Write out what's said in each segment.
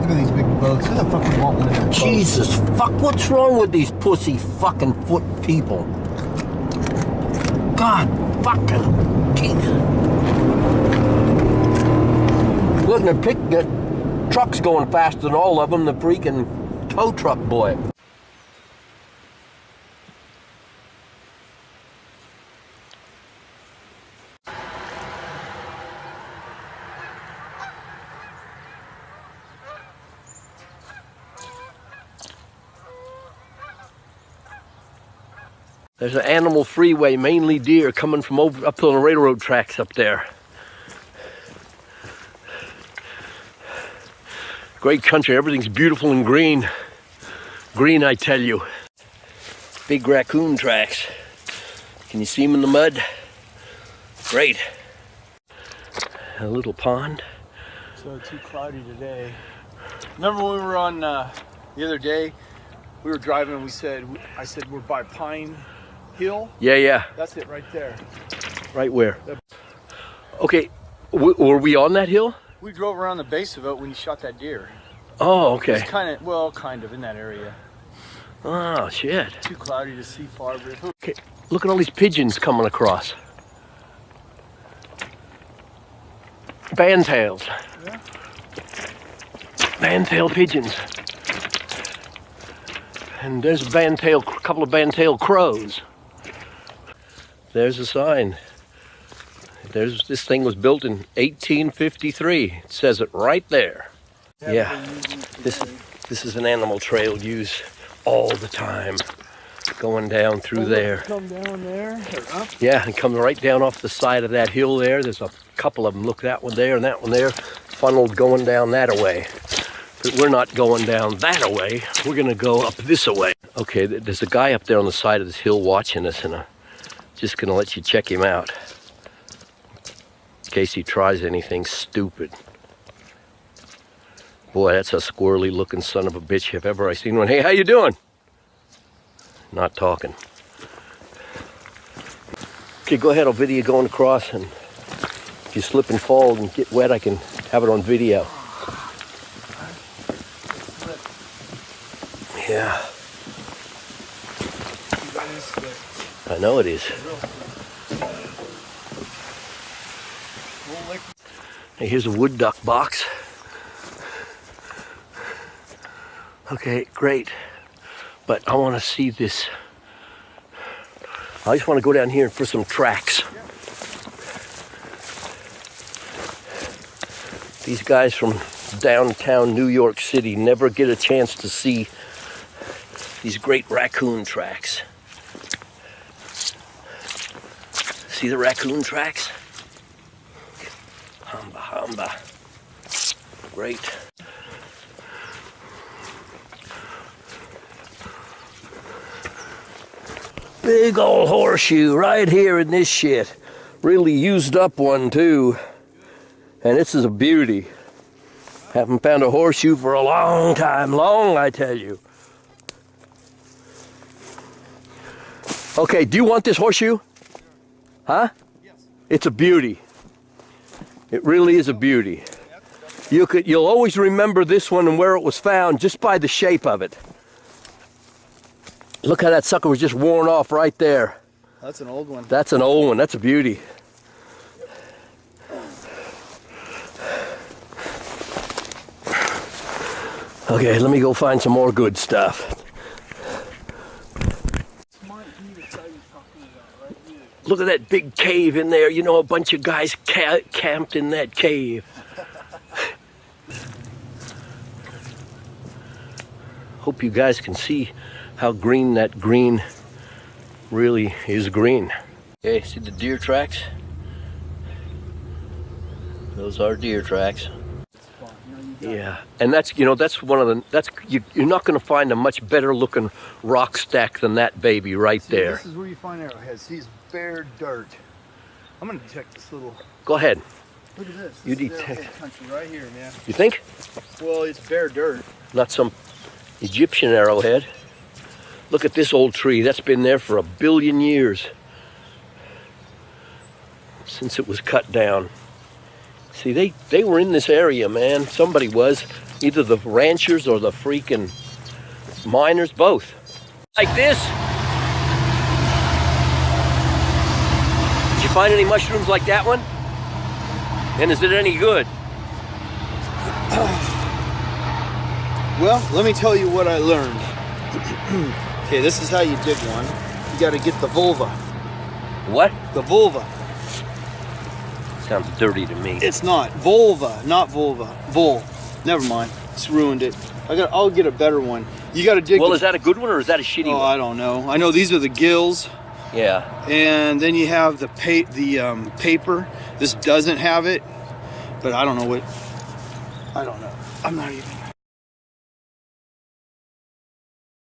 Look at these big boats. Who the fuck would want one of them? Jesus fuck, what's wrong with these pussy fucking foot people? God fucking Jesus. Look, the truck's going faster than all of them, the freaking tow truck boy. There's an animal freeway, mainly deer, coming from up on the railroad tracks up there. Great country, everything's beautiful and green. Green, I tell you. Big raccoon tracks. Can you see them in the mud? Great. A little pond. So too cloudy today. Remember when we were on the other day, we were driving and I said we're by Pine Hill? Yeah. That's it right there. Right where? Okay, were we on that hill? We drove around the base of it when you shot that deer. Oh, okay. It's kind of in that area. Oh, shit. Too cloudy to see far, but okay, look at all these pigeons coming across. Bandtails. Yeah. Bandtail pigeons. And there's a couple of bandtail crows. There's a sign. This thing was built in 1853. It says it right there. Yeah. This is an animal trail used all the time. Going down through there. Come down there or up? Yeah, and come right down off the side of that hill there. There's a couple of them. Look, that one there and that one there. Funneled going down that away. But we're not going down that away. We're gonna go up this away. Okay, there's a guy up there on the side of this hill watching us, and I'm just gonna let you check him out in case he tries anything stupid. Boy, that's a squirrely looking son of a bitch if ever I seen one. Hey, how you doing? Not talking. Okay, go ahead, I'll video you going across, and if you slip and fall and get wet, I can have it on video. Yeah. I know it is. Hey, here's a wood duck box. Okay, great. But I want to see this. I just want to go down here for some tracks. These guys from downtown New York City never get a chance to see these great raccoon tracks. See the raccoon tracks? Hamba. Great. Big old horseshoe right here in this shit. Really used up one too. And this is a beauty. Haven't found a horseshoe for a long time. Long, I tell you. Okay, do you want this horseshoe? Huh? Yes. It's a beauty. It really is a beauty. You'll always remember this one and where it was found just by the shape of it. Look how that sucker was just worn off right there. That's an old one. That's an old one. That's a beauty. Okay, let me go find some more good stuff. Look at that big cave in there. You know, a bunch of guys camped in that cave. Hope you guys can see how green that green really is green. Okay, see the deer tracks? Those are deer tracks. Yeah, and that's, you know, that's one of the, you're not going to find a much better looking rock stack than that baby right there. This is where you find arrowheads. See, it's bare dirt. I'm going to detect this little. Go ahead. Look at this. You This is detect. arrowhead country right here, man. You think? Well, it's bare dirt. Not some Egyptian arrowhead. Look at this old tree. That's been there for 1 billion years. Since it was cut down. See, they were in this area, man. Somebody was. Either the ranchers or the freaking miners, both. Like this. Did you find any mushrooms like that one? And is it any good? Well, let me tell you what I learned. Okay, this is how you dig one. You got to get the vulva. What? The vulva. Sounds dirty to me. It's not. Vulva, not vulva. Vul. Never mind. It's ruined it. I'll get a better one. You got to dig. Well, is that a good one or is that a shitty one? Oh, I don't know. I know these are the gills. Yeah. And then you have the paper. This doesn't have it, but I don't know what. I don't know. I'm not even.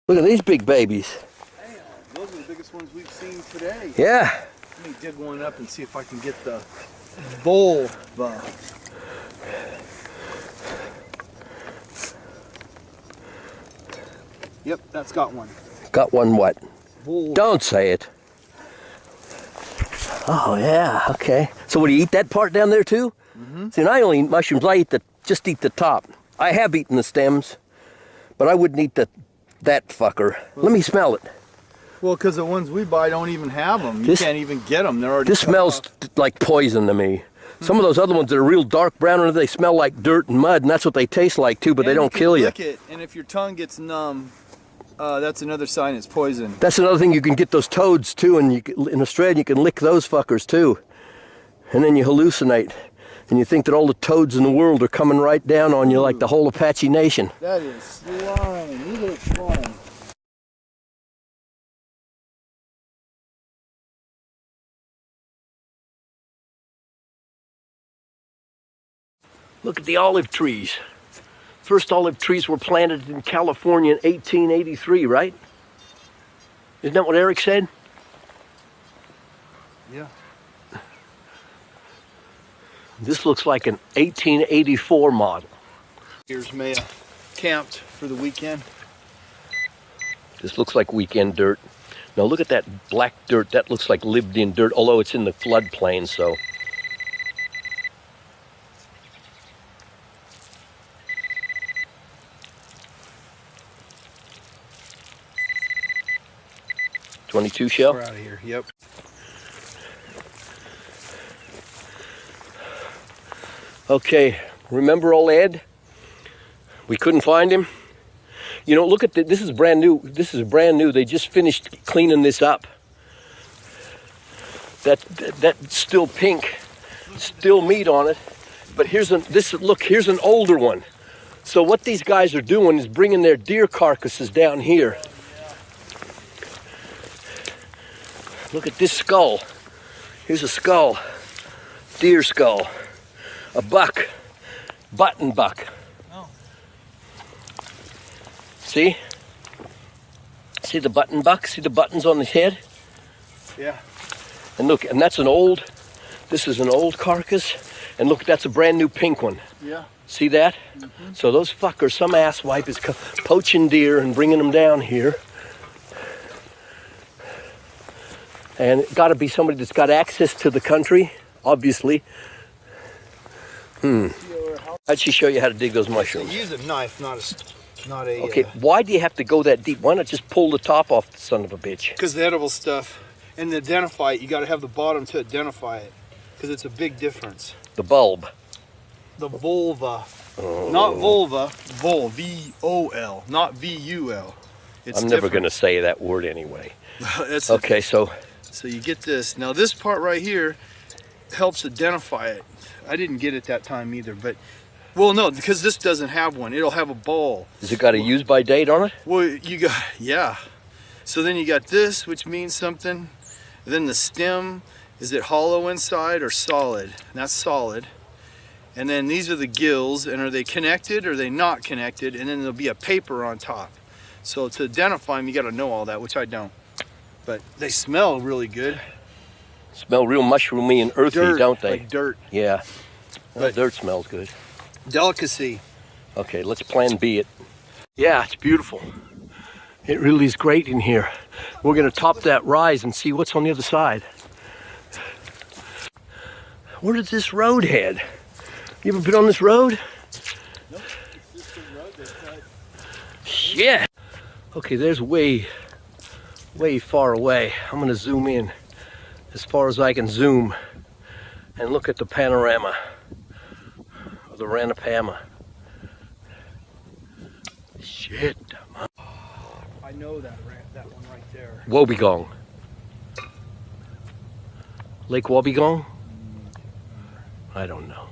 Look at these big babies. Damn, those are the biggest ones we've seen today. Yeah. Let me dig one up and see if I can get the vulva. Yep, that's got one. Got one what? Vulva. Don't say it. Oh yeah, okay. So what, do you eat that part down there too? Mm-hmm. See, and I only eat mushrooms. I just eat the top. I have eaten the stems, but I wouldn't eat that fucker. Let me smell it. Well, because the ones we buy don't even have them. You can't even get them. They're already. This smells like poison to me. Some of those other ones that are real dark brown, they smell like dirt and mud, and that's what they taste like too. But they don't kill you. Lick it, and if your tongue gets numb, that's another sign it's poison. That's another thing. You can get those toads too, and in Australia you can lick those fuckers too, and then you hallucinate, and you think that all the toads in the world are coming right down on you like the whole Apache Nation. That is slime. Look at slime. Look at the olive trees. First olive trees were planted in California in 1883, right? Isn't that what Eric said? Yeah. This looks like an 1884 model. Here's Maya camped for the weekend. This looks like weekend dirt. Now look at that black dirt. That looks like lived in dirt, although it's in the floodplain, so. .22 shell? We're out of here, yep. Okay, remember old Ed? We couldn't find him. You know, look at this is brand new. This is brand new. They just finished cleaning this up. That's still pink, still meat on it. But here's here's an older one. So what these guys are doing is bringing their deer carcasses down here. Look at this skull. Here's a skull, deer skull, a buck, button buck. Oh. See? See the button buck? See the buttons on his head? Yeah. And look, and this is an old carcass. And look, that's a brand new pink one. Yeah. See that? Mm-hmm. So those fuckers, some asswipe is poaching deer and bringing them down here. And it got to be somebody that's got access to the country, obviously. How'd she show you how to dig those mushrooms? Use a knife, not a. Okay, why do you have to go that deep? Why not just pull the top off the son of a bitch? Because the edible stuff, and to identify it, you got to have the bottom to identify it, because it's a big difference. The bulb. The vulva, not vulva, vul, V-O-L, not V-U-L. It's I'm never going to say that word anyway. Okay, so you get this. Now this part right here helps identify it. I didn't get it that time either, but, well, no, because this doesn't have one. It'll have a ball. Has it got a use by date on it? Well, you got, yeah. So then you got this, which means something. And then the stem, is it hollow inside or solid? And that's solid. And then these are the gills, and are they connected or are they not connected? And then there'll be a paper on top. So to identify them, you got to know all that, which I don't. But they smell really good. Smell real mushroomy and earthy, Dirt, don't they? like dirt. Yeah. Well, But- dirt smells good. Delicacy. Okay, let's plan B it. Yeah, it's beautiful. It really is great in here. We're going to top that rise and see what's on the other side. Where does this road head? You ever been on this road? Nope, it's just a Shit. Okay, there's way far away. I'm gonna zoom in as far as I can zoom and look at the panorama, or the Ranapama. Shit. I know that one right there. Wobbegong. Lake Wobbegong? I don't know.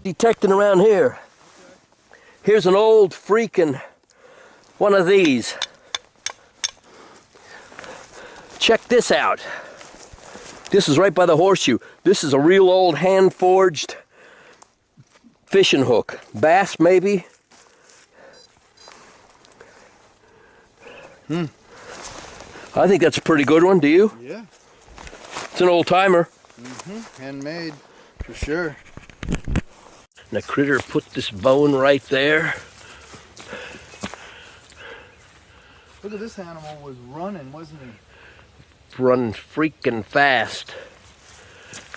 Detecting around here. Here's an old freaking one of these. Check this out. This is right by the horseshoe. This is a real old hand-forged fishing hook. Bass, maybe? I think that's a pretty good one, do you? Yeah. It's an old timer. Handmade, for sure. And the critter put this bone right there. Look at this animal was running, wasn't he? Running freaking fast.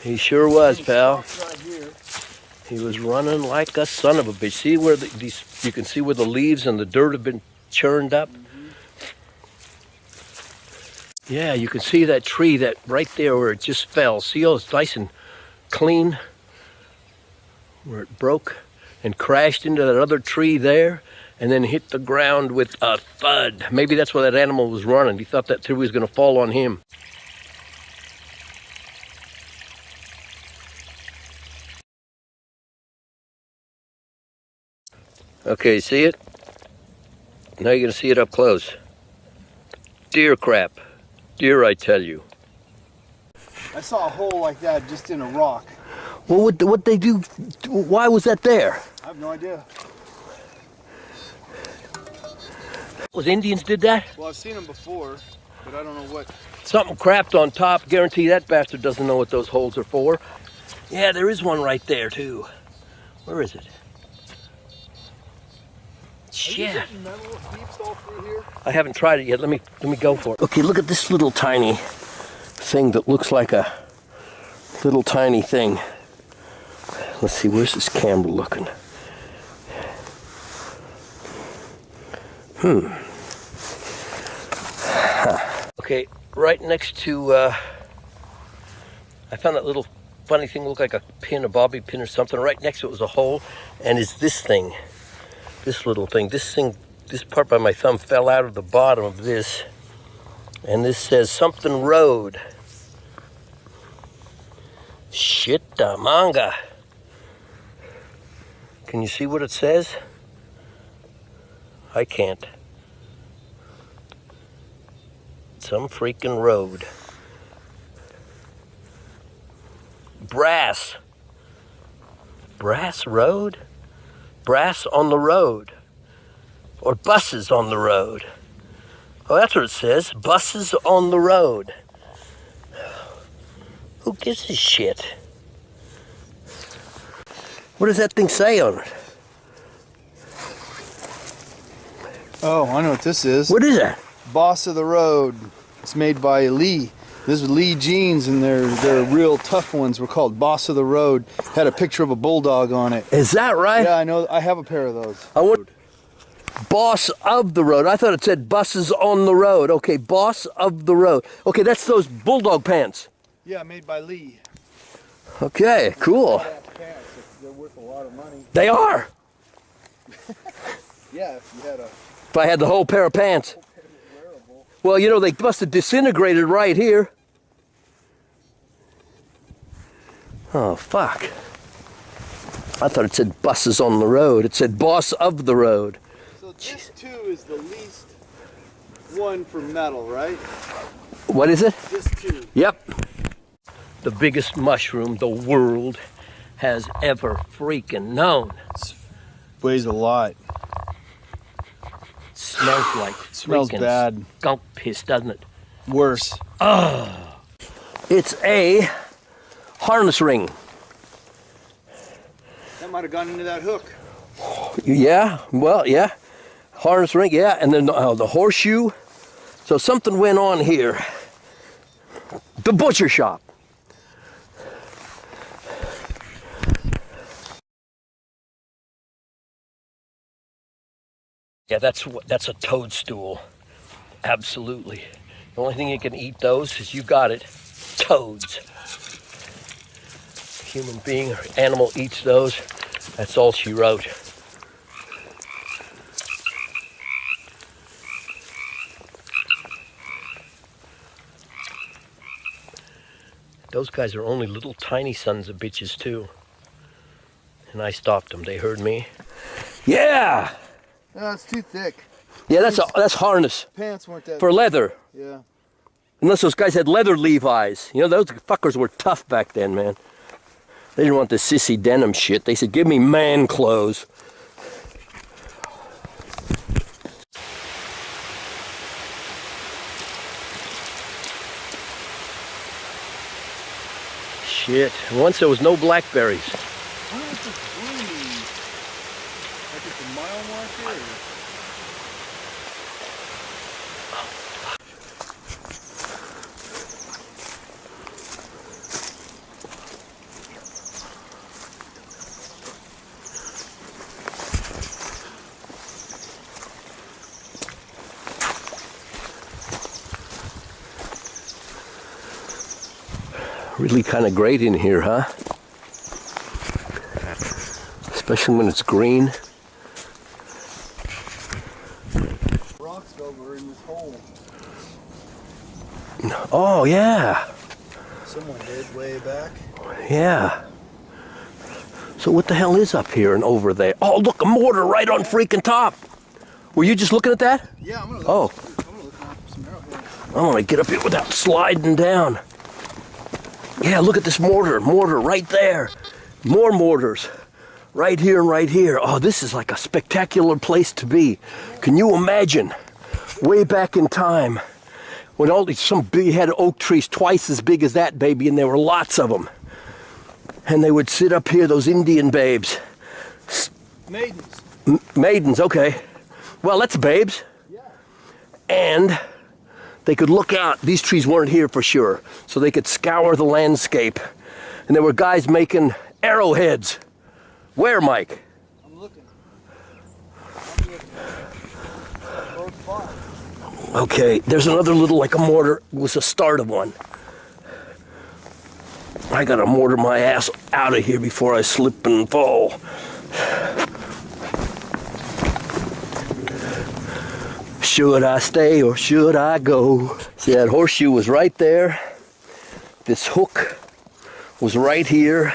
He sure was, pal. Right here. He was running like a son of a bitch. See where these? You can see where the leaves and the dirt have been churned up. Yeah, you can see that tree that right there where it just fell. See how it's nice and clean? Where it broke and crashed into that other tree there and then hit the ground with a thud. Maybe that's why that animal was running. He thought that tree was going to fall on him. Okay, see it? Now you're going to see it up close. Deer crap. Deer, I tell you. I saw a hole like that just in a rock. Well, what they do? Why was that there? I have no idea. Was Indians did that? Well, I've seen them before, but I don't know what. Something crapped on top. Guarantee that bastard doesn't know what those holes are for. Yeah, there is one right there too. Where is it? Shit. I haven't tried it yet. Let me go for it. Okay, look at this little tiny thing that looks like a little tiny thing. Let's see, where's this camera looking? Okay, right next to, I found that little funny thing, looked like a pin, a bobby pin or something. Right next to it was a hole, and is this thing. This little thing, this part by my thumb fell out of the bottom of this. And this says something road. Shit manga. Can you see what it says? I can't. Some freaking road. Brass. Brass road? Brass on the road, or buses on the road. Oh, that's what it says, buses on the road. Who gives a shit? What does that thing say on it? Oh, I know what this is. What is that? Boss of the Road. It's made by Lee. This is Lee jeans, and they're real tough ones. Were called Boss of the Road. Had a picture of a bulldog on it. Is that right? Yeah, I know. I have a pair of those. I want Boss of the Road. I thought it said buses on the road. Okay, Boss of the Road. Okay, that's those bulldog pants. Yeah, made by Lee. Okay, cool. They're worth a lot of money. They are. Yeah, if you had a If I had the whole pair of pants. wearable. Well, you know, they must have disintegrated right here. Oh, fuck. I thought it said buses on the road. It said boss of the road. So this too is the least one for metal, right? What is it? This too. Yep. The biggest mushroom the world has ever freaking known. Weighs a lot. Smells like Smells freaking bad. skunk piss, doesn't it? Worse. It's a harness ring. That might have gone into that hook. Yeah, well, yeah. Harness ring, yeah. And then the horseshoe. So something went on here. The butcher shop. Yeah, that's a toadstool. Absolutely. The only thing you can eat those is, you got it, toads. Human being or animal eats those. That's all she wrote. Those guys are only little tiny sons of bitches too. And I stopped them. They heard me. Yeah! No, it's too thick. Yeah, that's harness. Pants weren't that for thick. leather. Yeah. Unless those guys had leather Levi's. You know, those fuckers were tough back then, man. They didn't want the sissy denim shit. They said, give me man clothes. Shit. Once there was no blackberries. What is the green? Like it's a mile marker? Really kind of great in here, huh? Especially when it's green. Rocks over in this hole. Oh, yeah. Someone did way back. Yeah. So what the hell is up here and over there? Oh, look, a mortar right on freaking top. Were you just looking at that? Yeah, I'm gonna look. Oh. I'm gonna look for some arrowheads. I'm gonna get up here without sliding down. Yeah, look at this mortar right there. More mortars, right here and right here. Oh, this is like a spectacular place to be. Can you imagine, way back in time, when some big had oak trees twice as big as that baby, and there were lots of them. And they would sit up here, those Indian babes. Maidens. Maidens, okay. Well, that's babes. Yeah. And they could look out. These trees weren't here for sure, so they could scour the landscape. And there were guys making arrowheads. Where, Mike? I'm looking. Both far. Okay, there's another little, like a mortar. It was the start of one. I gotta mortar my ass out of here before I slip and fall. Should I stay or should I go? See, that horseshoe was right there. This hook was right here.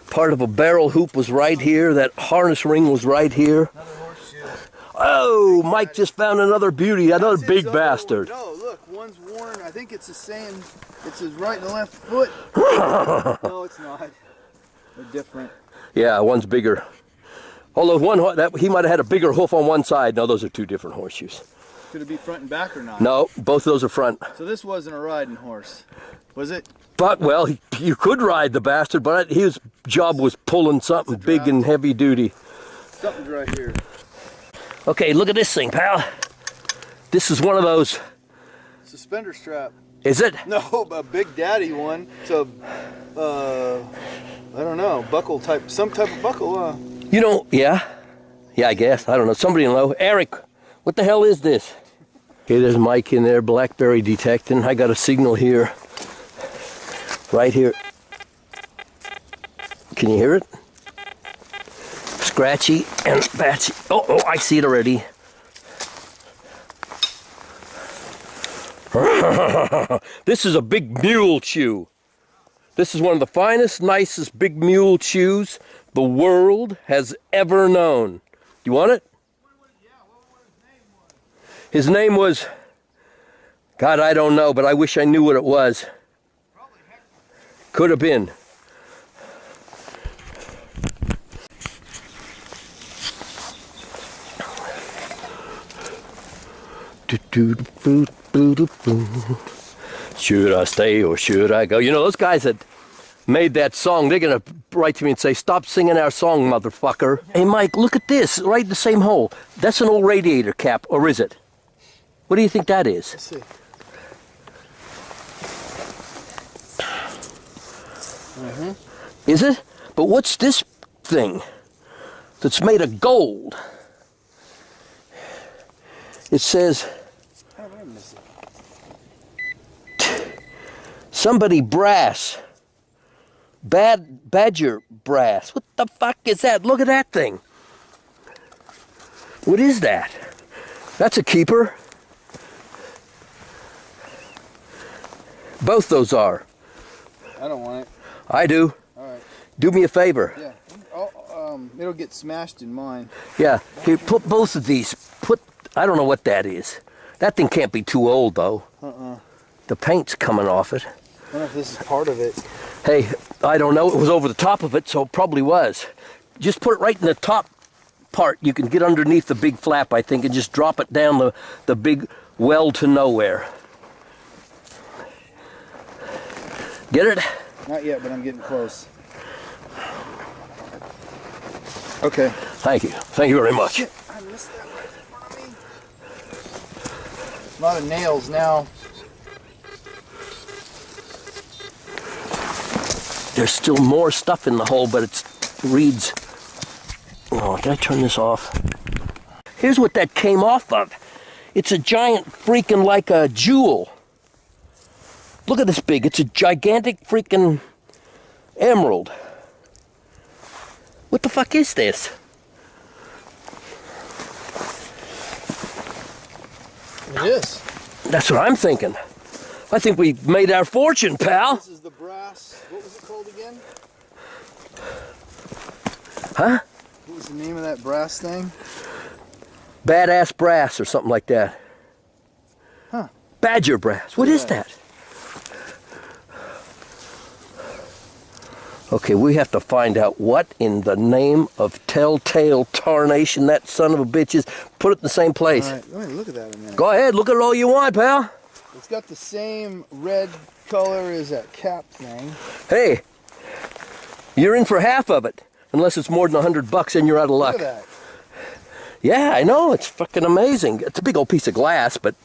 Part of a barrel hoop was right here. That harness ring was right here. Another horseshoe. Oh, Mike just found another beauty, another big bastard. No, look, one's worn. I think it's the same. It's his right and left foot. No, it's not. They're different. Yeah, one's bigger. Although he might have had a bigger hoof on one side. No, those are two different horseshoes. Could it be front and back or not? No, both of those are front. So this wasn't a riding horse, was it? But, well, you could ride the bastard, but his job was pulling something big and heavy duty. Something's right here. Okay, look at this thing, pal. This is one of those. Suspender strap. Is it? No, a Big Daddy one. It's a, I don't know, buckle type, some type of buckle, huh? You know, yeah. Yeah, I guess. I don't know. Somebody will know. Eric, what the hell is this? Okay, there's Mike in there, blackberry detecting. I got a signal here. Right here. Can you hear it? Scratchy and batchy. Oh, I see it already. This is a big mule chew. This is one of the finest, nicest big mule chews the world has ever known. You want it? Yeah, what his name was? His name was, God, I don't know, but I wish I knew what it was. Probably Hector. Could have been. Should I stay or should I go? You know, those guys that made that song, they're going to write to me and say, stop singing our song, motherfucker. Hey, Mike, look at this, right in the same hole. That's an old radiator cap, or is it? What do you think that is? Let's see. Is it? But what's this thing that's made of gold? It says, How did I miss it? somebody brass. Badger brass. What the fuck is that? Look at that thing. What is that? That's a keeper. Both those are. I don't want it. I do. All right. Do me a favor. Yeah. It'll get smashed in mine. Yeah. Here, put both of these. I don't know what that is. That thing can't be too old, though. The paint's coming off it. I wonder if this is part of it. Hey, I don't know. It was over the top of it, so it probably was. Just put it right in the top part. You can get underneath the big flap, I think, and just drop it down the big well to nowhere. Get it? Not yet, but I'm getting close. Okay. Thank you. Thank you very much. Shit, I missed that right in front of me. A lot of nails now. There's still more stuff in the hole, but it reads... Oh, did I turn this off? Here's what that came off of. It's a giant freaking like a jewel. Look at this big. It's a gigantic freaking emerald. What the fuck is this? It is. That's what I'm thinking. I think we made our fortune, pal. This is the brass. What was it called again? Huh? What was the name of that brass thing? Badass brass or something like that. Huh. Badger brass. What is that? Okay, we have to find out what in the name of telltale tarnation that son of a bitch is. Put it in the same place. All right, let me look at that a minute. Go ahead, look at it all you want, pal. It's got the same red color as that cap thing. Hey, you're in for half of it. Unless it's more than $100 and you're out of luck. Look at that. Yeah, I know, it's fucking amazing. It's a big old piece of glass, but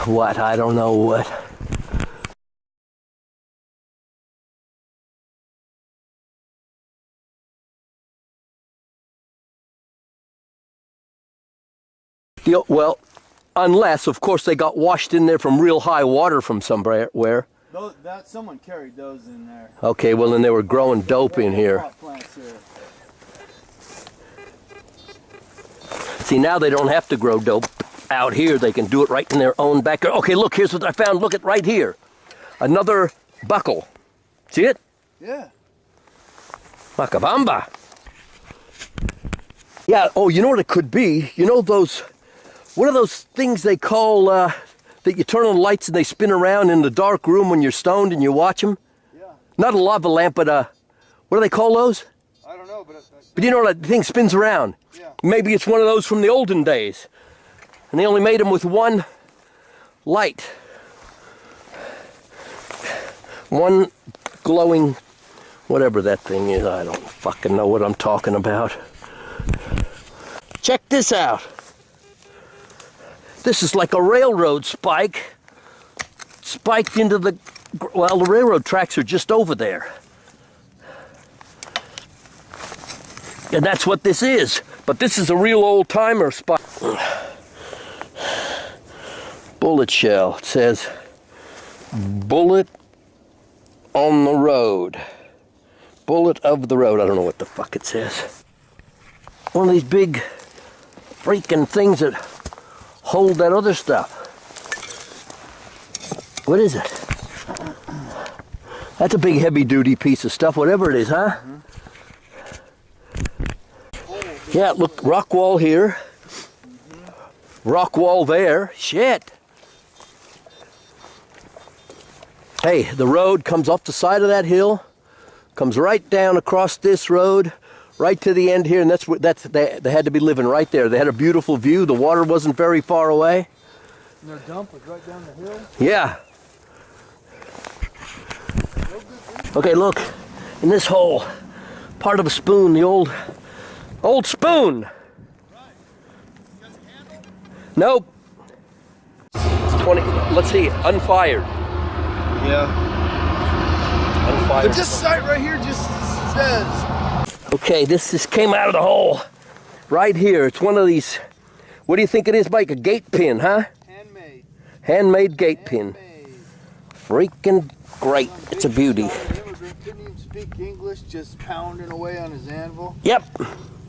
what? I don't know what. Well, unless, of course, they got washed in there from real high water from somewhere. Someone carried those in there. Okay, well, then they were growing dope in here. Pot plants here. See, now they don't have to grow dope out here. They can do it right in their own backyard. Okay, look, here's what I found. Look at right here. Another buckle. See it? Yeah. Macabamba. Yeah, oh, you know what it could be? You know those, what are those things they call, that you turn on the lights and they spin around in the dark room when you're stoned and you watch them? Yeah. Not a lava lamp, but what do they call those? I don't know, but... But you know that thing spins around? Yeah. Maybe it's one of those from the olden days. And they only made them with one light. One glowing, whatever that thing is. I don't fucking know what I'm talking about. Check this out. This is like a railroad spike. Spiked into the, well, the railroad tracks are just over there. And that's what this is. But this is a real old-timer spike. Bullet shell. It says, bullet on the road. Bullet of the road. I don't know what the fuck it says. One of these big freaking things that hold that other stuff. What is it? That's a big heavy-duty piece of stuff, whatever it is, huh? Mm-hmm. Yeah, look, rock wall here. Mm-hmm. Rock wall there. Shit. Hey, the road comes off the side of that hill, comes right down across this road, right to the end here, and that's what they had to be living right there. They had a beautiful view. The water wasn't very far away. And their dump was right down the hill? Yeah. Okay, look, in this hole, part of a spoon, the old spoon. Nope. 20, let's see, unfired. Yeah. Unfired. But this site right here just says. Okay, this came out of the hole. Right here. It's one of these, what do you think it is, Mike? A gate pin, huh? Handmade. Handmade gate pin. Handmade. Freaking great. It's a beauty. An immigrant couldn't even speak English, just pounding away on his anvil. Yep.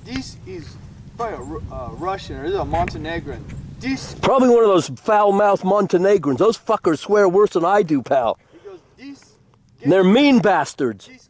This is probably a Russian or this is a Montenegrin. This. Probably one of those foul-mouthed Montenegrins. Those fuckers swear worse than I do, pal. He goes, this. And they're mean bastards. This